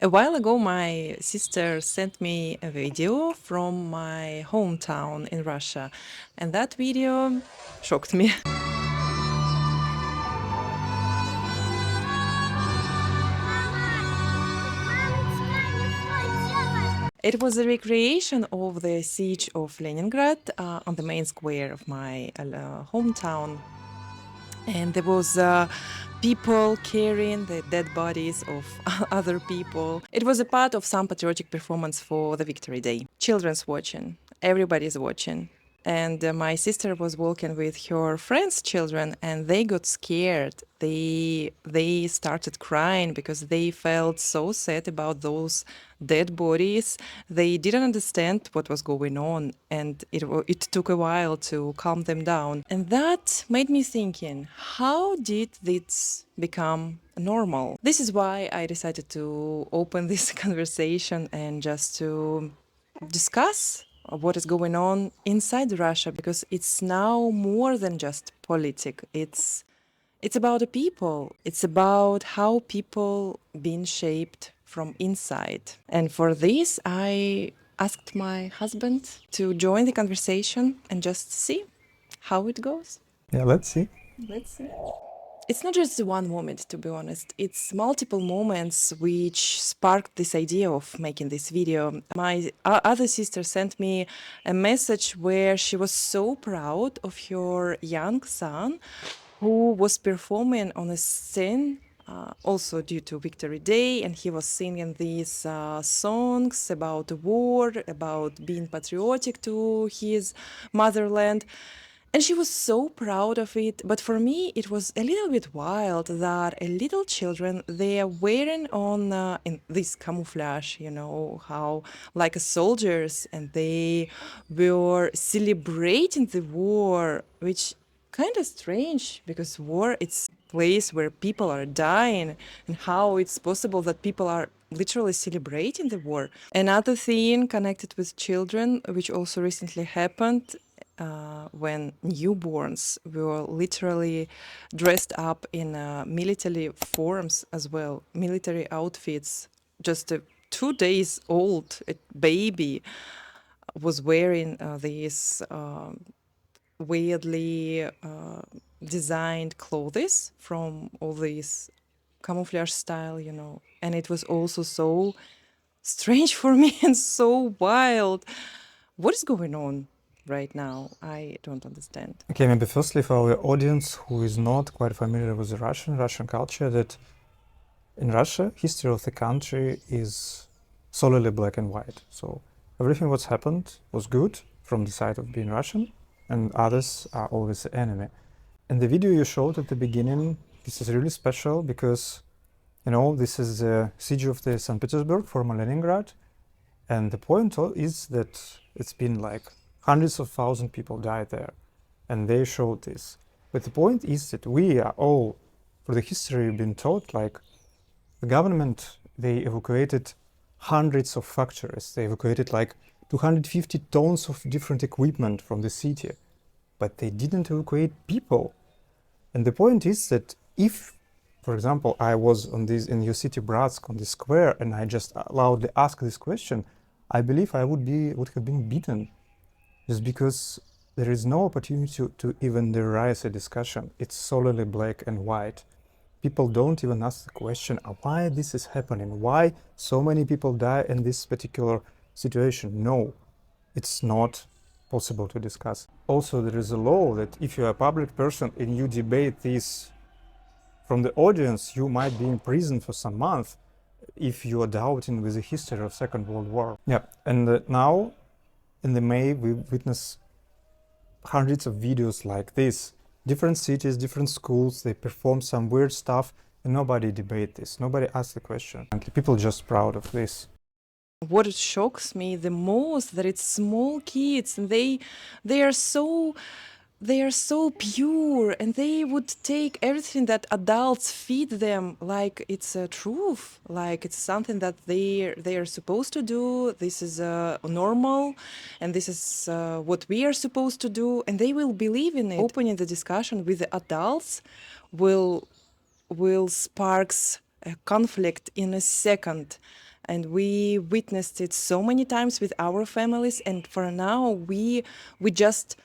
A while ago, my sister sent me a video from my hometown in Russia, and that video shocked me. It was a recreation of the siege of Leningrad on the main square of my hometown. And there was people carrying the dead bodies of other people. It was a part of some patriotic performance for the Victory Day. Children's watching, everybody's watching. And my sister was walking with her friends' children, and they got scared. They started crying because they felt so sad about those dead bodies. They didn't understand what was going on, and it took a while to calm them down. And that made me thinking, how did this become normal? This is why I decided to open this conversation and just to discuss what is going on inside Russia, because it's now more than just politics. It's about the people. It's about how people been shaped from inside. And for this, I asked my husband to join the conversation and just see how it goes. Yeah, let's see. Let's see. It's not just one moment, to be honest. It's multiple moments which sparked this idea of making this video. My other sister sent me a message where she was so proud of her young son who was performing on a scene also due to Victory Day, and he was singing these songs about the war, about being patriotic to his motherland. And she was so proud of it. But for me, it was a little bit wild that a little children, they are wearing on in this camouflage, you know, how like a soldiers, and they were celebrating the war, which kind of strange because war, it's a place where people are dying, and how it's possible that people are literally celebrating the war. Another thing connected with children, which also recently happened, when newborns were literally dressed up in military forms as well, military outfits. Just a 2 days old baby was wearing these weirdly designed clothes from all these camouflage style, you know. And it was also so strange for me and so wild. What is going on right now? I don't understand. Okay, maybe firstly for our audience who is not quite familiar with the Russian culture, that in Russia, history of the country is solely black and white. So everything what's happened was good from the side of being Russian, and others are always the enemy. And the video you showed at the beginning, this is really special because, you know, this is the siege of the St. Petersburg, former Leningrad. And the point is that it's been like hundreds of thousands of people died there, and they showed this. But the point is that we are all, for the history, been taught like the government, they evacuated hundreds of factories. They evacuated like 250 tons of different equipment from the city, but they didn't evacuate people. And the point is that if, for example, I was on this in your city, Bratsk, on the square, and I just loudly asked this question, I believe I would have been beaten, just because there is no opportunity to even raise a discussion. It's solely black and white. People don't even ask the question of why this is happening, why so many people die in this particular situation. No, it's not possible to discuss. Also, there is a law that if you are a public person and you debate this from the audience, you might be in prison for some months if you are doubting with the history of Second World War. Yeah, and now in the May we witness hundreds of videos like this. Different cities, different schools, they perform some weird stuff and nobody debate this. Nobody asks the question. And people just proud of this. What shocks me the most that it's small kids, and they are so pure, and they would take everything that adults feed them like it's a truth, like it's something that they are supposed to do. This is normal, and this is what we are supposed to do, and they will believe in it. Opening the discussion with the adults will sparks a conflict in a second. And we witnessed it so many times with our families, and for now we just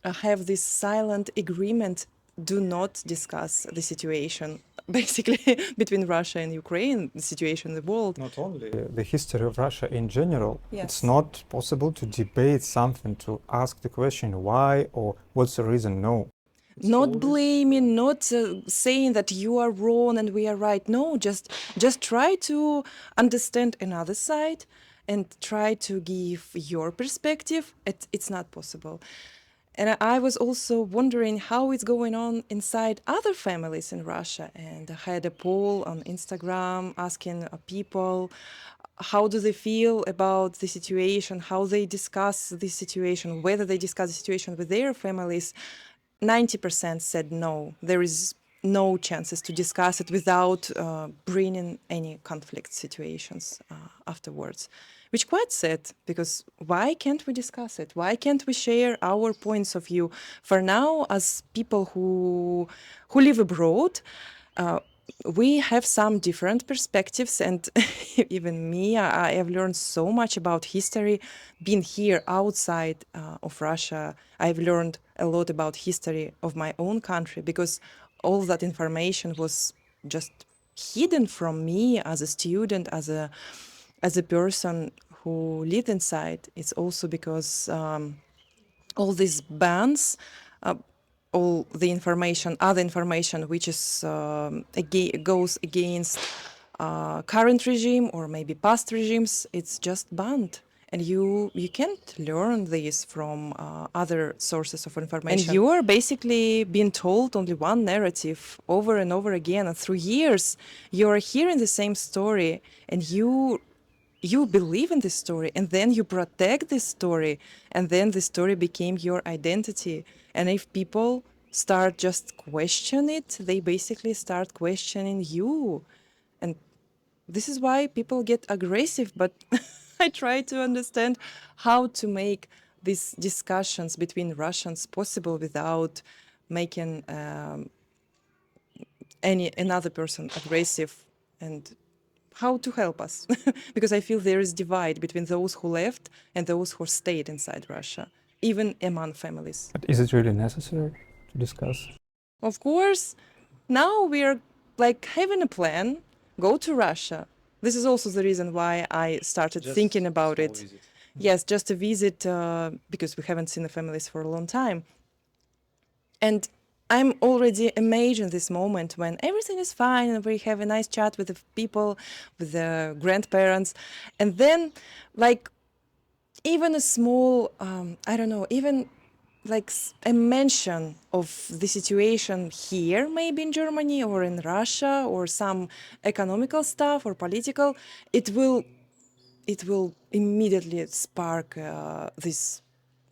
have this silent agreement, do not discuss the situation basically between Russia and Ukraine, the situation in the world. Not only the history of Russia in general, it's Yes. not possible to debate something, to ask the question why or what's the reason. No. It's Not always, blaming, not saying that you are wrong and we are right. No, just try to understand another side and try to give your perspective. It's not possible. And I was also wondering how it's going on inside other families in Russia. And I had a poll on Instagram asking people how do they feel about the situation, how they discuss the situation, whether they discuss the situation with their families. 90% said no. There is no chances to discuss it without bringing any conflict situations afterwards, which quite sad, because why can't we discuss it? Why can't we share our points of view? For now, as people who live abroad, we have some different perspectives, and even me, I have learned so much about history. Being here outside of Russia, I've learned a lot about history of my own country, because all that information was just hidden from me as a student, as a person who lived inside. It's also because all these bans, all the information, other information which is goes against current regime or maybe past regimes, it's just banned. And you can't learn this from other sources of information. And you are basically being told only one narrative over and over again. And through years, you are hearing the same story, and you believe in this story, and then you protect this story, and then the story became your identity. And if people start just question it, they basically start questioning you. And this is why people get aggressive. But I try to understand how to make these discussions between Russians possible without making another person aggressive, and how to help us. Because I feel there is divide between those who left and those who stayed inside Russia, even among families. but is it really necessary to discuss? Of course, now we are like having a plan, go to Russia. This is also the reason why I started thinking about it. Yes, just a visit, because we haven't seen the families for a long time. And I'm already imagining this moment when everything is fine and we have a nice chat with the people, with the grandparents. And then, like, even a small, I don't know, even like a mention of the situation here, maybe in Germany or in Russia, or some economical stuff or political, it will immediately spark this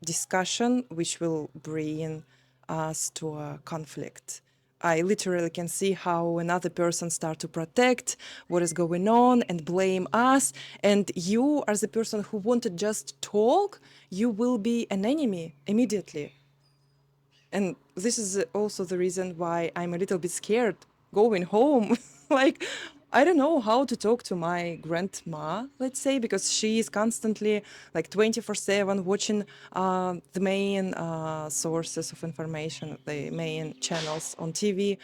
discussion, which will bring us to a conflict. I literally can see how another person start to protect what is going on and blame us. And you, as the person who wanted just talk, you will be an enemy immediately. And this is also the reason why I'm a little bit scared going home. Like, I don't know how to talk to my grandma, let's say, because she is constantly like 24/7 watching the main sources of information, the main channels on TV,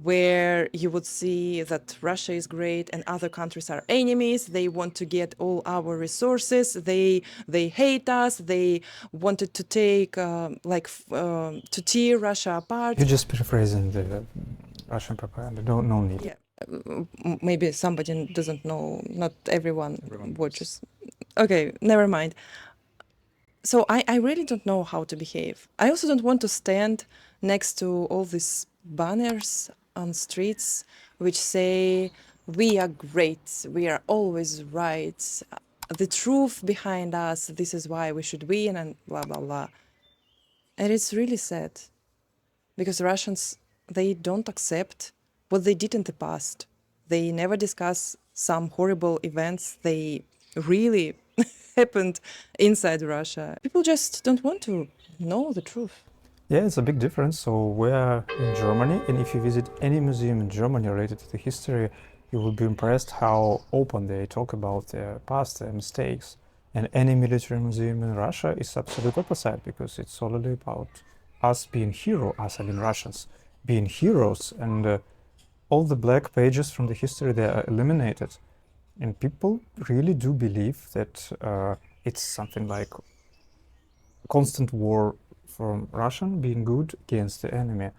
where you would see that Russia is great and other countries are enemies. They want to get all our resources. They hate us. They wanted to take to tear Russia apart. You're just paraphrasing the Russian propaganda. No need. Yeah, maybe somebody doesn't know. Not everyone watches. Okay, never mind. So I really don't know how to behave. I also don't want to stand next to all these banners on streets which say, we are great, we are always right, the truth behind us, this is why we should win, and blah, blah, blah. And it's really sad, because Russians, they don't accept what they did in the past. They never discuss some horrible events they really happened inside Russia. People just don't want to know the truth. Yeah, it's a big difference. So we're in Germany, and if you visit any museum in Germany related to the history, you will be impressed how open they talk about their past, their mistakes. And any military museum in Russia is absolute opposite, because it's solely about us being hero, us, I mean Russians, being heroes, and all the black pages from the history, they are eliminated. And people really do believe that it's something like constant war from Russian being good against the enemy.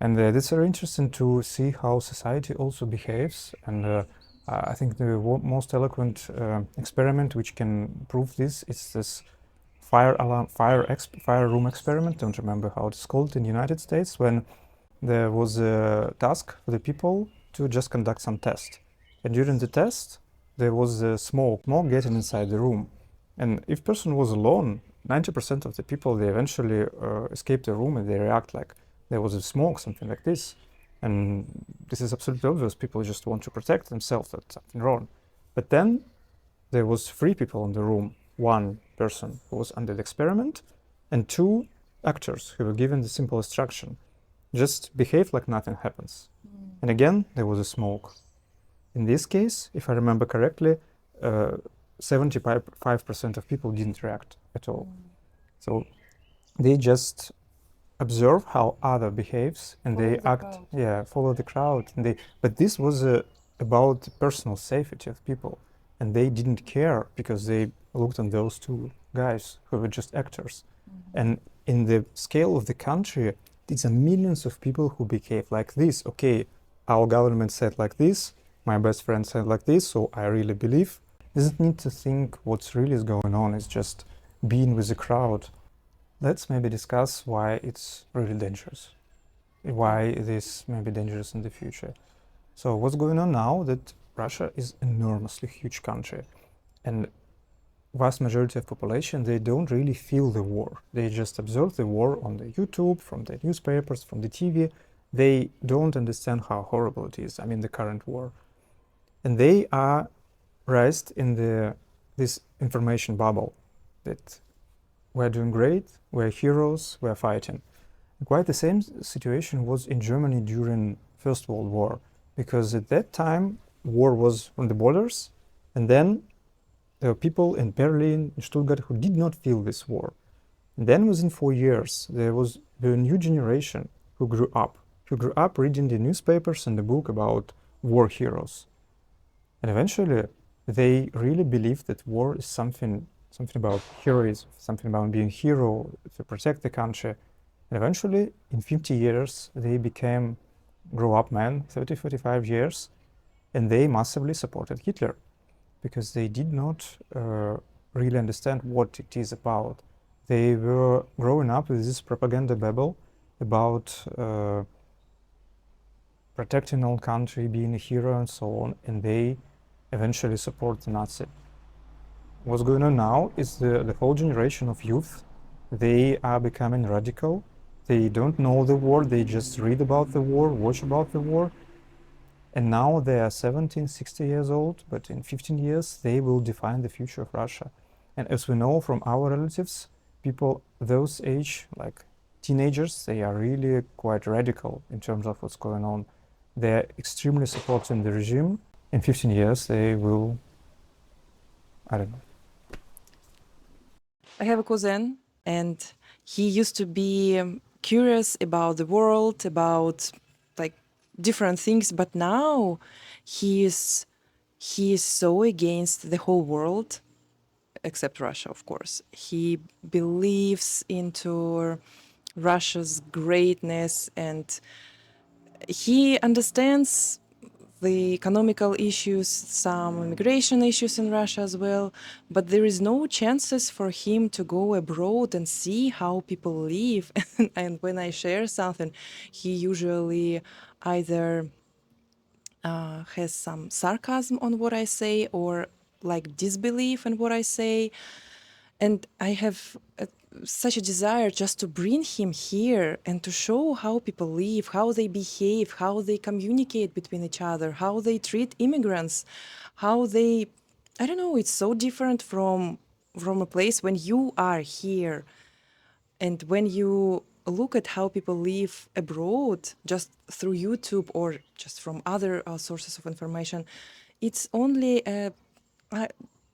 And it's very interesting to see how society also behaves. And I think the most eloquent experiment which can prove this is this fire room experiment. Don't remember how it's called in the United States, when there was a task for the people to just conduct some test. And during the test, there was smoke getting inside the room. And if person was alone, 90% of the people, they eventually escape the room and they react like there was a smoke, something like this. And this is absolutely obvious. People just want to protect themselves, that's something wrong. But then there was 3 people in the room. 1 person who was under the experiment and 2 actors who were given the simple instruction. Just behave like nothing happens. And again, there was a smoke. In this case, if I remember correctly, 75% of people didn't react at all. So they just observe how other behaves and Follow they the act, crowd. follow the crowd. But this was about the personal safety of people, and they didn't care because they looked on those 2 guys who were just actors. And in the scale of the country, these are millions of people who behave like this. Okay, our government said like this, my best friend said like this, so I really believe. Doesn't need to think what's really is going on, it's just being with the crowd. Let's maybe discuss why it's really dangerous, why this may be dangerous in the future. So what's going on now, that Russia is enormously huge country, and vast majority of population, they don't really feel the war. They just observe the war on the YouTube, from the newspapers, from the TV. They don't understand how horrible it is, I mean the current war. And they are raised in this information bubble that we're doing great, we're heroes, we're fighting. Quite the same situation was in Germany during First World War, because at that time war was on the borders, and then there were people in Berlin, in Stuttgart, who did not feel this war. And then within 4 years, there was a new generation who grew up reading the newspapers and the book about war heroes. And eventually, they really believed that war is something about heroism, something about being a hero, to protect the country. And eventually, in 50 years, they became grown-up men, 30, 45 years, and they massively supported Hitler, because they did not really understand what it is about. They were growing up with this propaganda babble about protecting our country, being a hero, and so on, and they eventually support the Nazi. What's going on now is the whole generation of youth, they are becoming radical. They don't know the war, they just read about the war, watch about the war. And now they are 17, 60 years old, but in 15 years, they will define the future of Russia. And as we know from our relatives, people those age, like teenagers, they are really quite radical in terms of what's going on. They're extremely supporting the regime. In 15 years, they will, I don't know. I have a cousin, and he used to be curious about the world, about like different things, but now he is so against the whole world, except Russia, of course. He believes into Russia's greatness, and he understands the economical issues, some immigration issues in Russia as well, but there is no chances for him to go abroad and see how people live. And when I share something, he usually either has some sarcasm on what I say or like disbelief in what I say. And I have such a desire just to bring him here and to show how people live, how they behave, how they communicate between each other, how they treat immigrants, how they, I don't know, it's so different from a place when you are here and when you look at how people live abroad just through YouTube or just from other sources of information, it's only a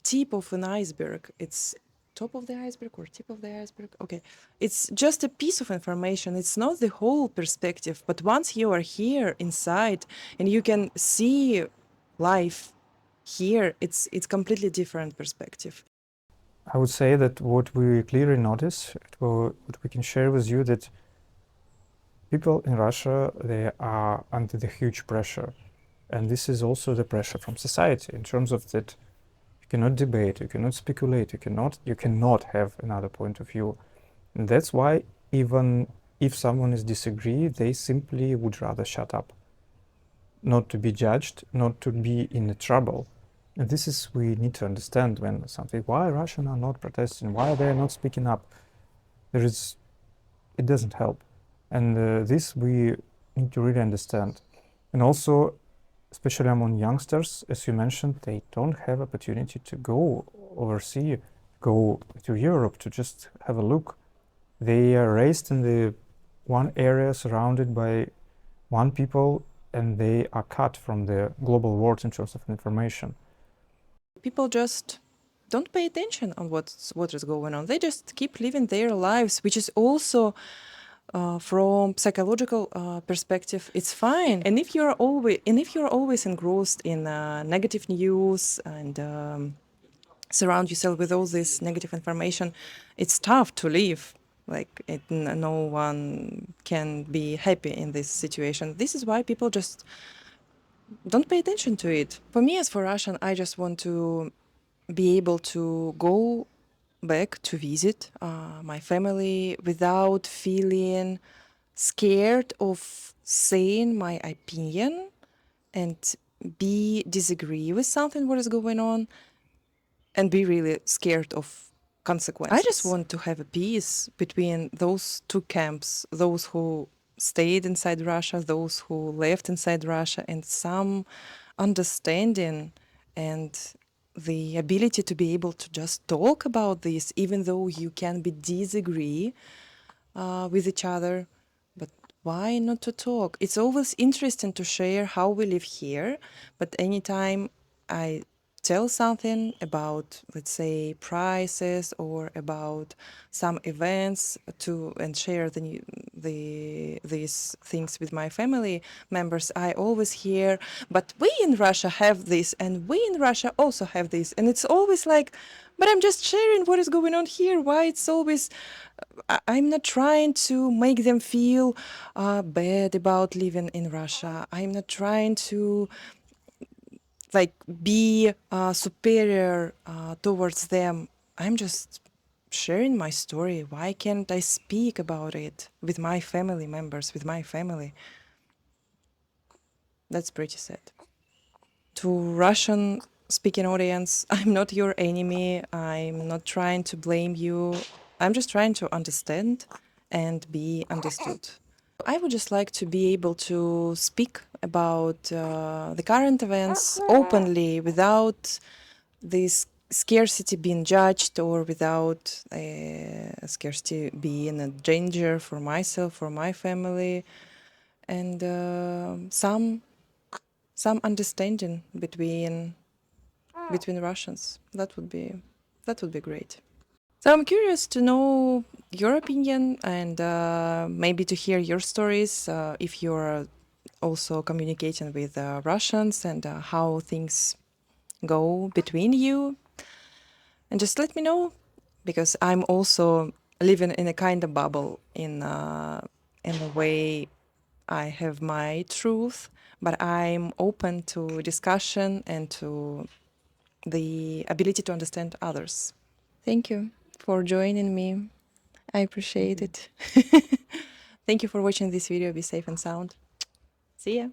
tip of an iceberg. It's top of the iceberg or tip of the iceberg. Okay, it's just a piece of information. It's not the whole perspective. But once you are here inside and you can see life here, it's completely different perspective. I would say that what we clearly notice, what we can share with you, that people in Russia, they are under the huge pressure. And this is also the pressure from society in terms of that you cannot debate, you cannot speculate, you cannot have another point of view. And that's why even if someone is disagree, they simply would rather shut up, not to be judged, not to be in trouble. And this is we need to understand when something, why Russians are not protesting, why they are not speaking up. It doesn't help. And this we need to really understand. And also, especially among youngsters, as you mentioned, they don't have opportunity to go overseas, go to Europe to just have a look. They are raised in the one area surrounded by one people, and they are cut from the global world in terms of information. People just don't pay attention on what is going on. They just keep living their lives, which is also from psychological perspective, it's fine. And if you're always engrossed in negative news and surround yourself with all this negative information, it's tough to live. Like no one can be happy in this situation. This is why people just don't pay attention to it. For me, as for Russian, I just want to be able to go back to visit my family without feeling scared of saying my opinion and be disagree with something what is going on and be really scared of consequences. I just want to have a peace between those two camps, those who stayed inside Russia, those who left inside Russia, and some understanding and the ability to be able to just talk about this, even though you can be disagree with each other. But why not to talk? It's always interesting to share how we live here, but anytime I tell something about, let's say, prices or about some events and share these things with my family members, I always hear, but we in Russia have this and we in Russia also have this. And it's always like, but I'm just sharing what is going on here. Why it's always I'm not trying to make them feel bad about living in Russia. I'm not trying to like be superior towards them. I'm just sharing my story. Why can't I speak about it with my family members, with my family? That's pretty sad. To Russian speaking audience, I'm not your enemy. I'm not trying to blame you. I'm just trying to understand and be understood. I would just like to be able to speak about the current events openly without this scarcity being judged or without scarcity being a danger for myself, for my family, and some understanding between Russians. That would be great. So I'm curious to know your opinion and maybe to hear your stories if you're also communicating with Russians and how things go between you. And just let me know because I'm also living in a kind of bubble in a way I have my truth, but I'm open to discussion and to the ability to understand others. Thank you for joining me. I appreciate it. Thank you for watching this video. Be safe and sound. See ya.